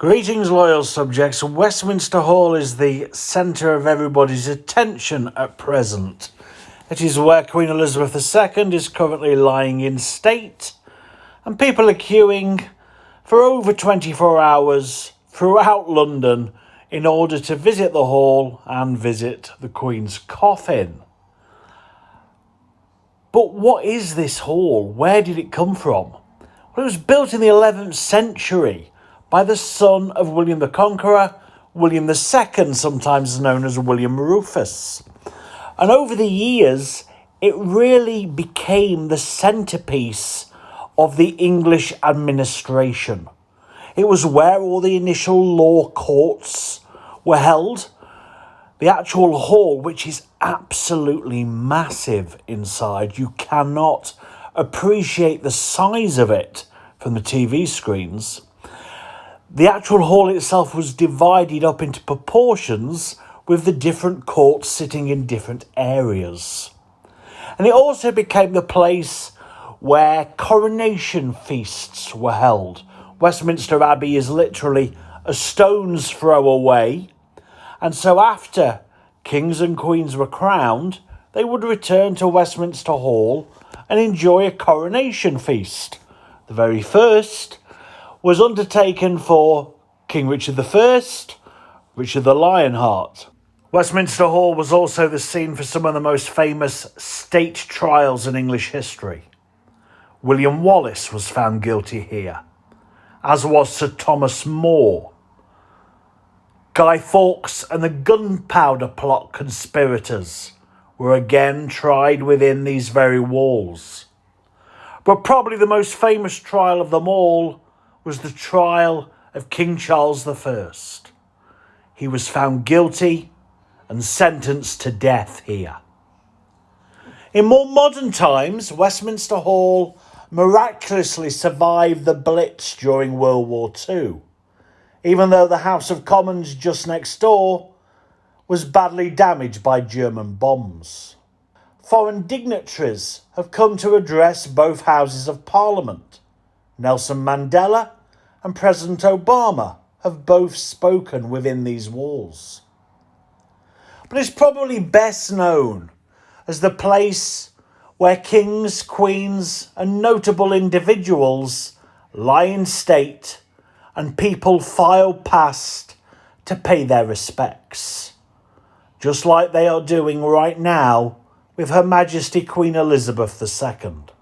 Greetings, loyal subjects. Westminster Hall is the centre of everybody's attention at present. It is where Queen Elizabeth II is currently lying in state, and people are queuing for over 24 hours throughout London in order to visit the hall and visit the Queen's coffin. But what is this hall? Where did it come from? Well, it was built in the 11th century by the son of William the Conqueror, William II, sometimes known as William Rufus. And over the years, it really became the centrepiece of the English administration. It was where all the initial law courts were held. The actual hall, which is absolutely massive inside, you cannot appreciate the size of it from the TV screens. The actual hall itself was divided up into proportions with the different courts sitting in different areas. And it also became the place where coronation feasts were held. Westminster Abbey is literally a stone's throw away. And so after kings and queens were crowned, they would return to Westminster Hall and enjoy a coronation feast. The very first was undertaken for King Richard I, Richard the Lionheart. Westminster Hall was also the scene for some of the most famous state trials in English history. William Wallace was found guilty here, as was Sir Thomas More. Guy Fawkes and the gunpowder plot conspirators were again tried within these very walls. But probably the most famous trial of them all was the trial of King Charles I. He was found guilty and sentenced to death here. In more modern times, Westminster Hall miraculously survived the Blitz during World War II, even though the House of Commons just next door was badly damaged by German bombs. Foreign dignitaries have come to address both houses of Parliament. Nelson Mandela and President Obama have both spoken within these walls. But it's probably best known as the place where kings, queens, and notable individuals lie in state and people file past to pay their respects, just like they are doing right now with Her Majesty Queen Elizabeth II.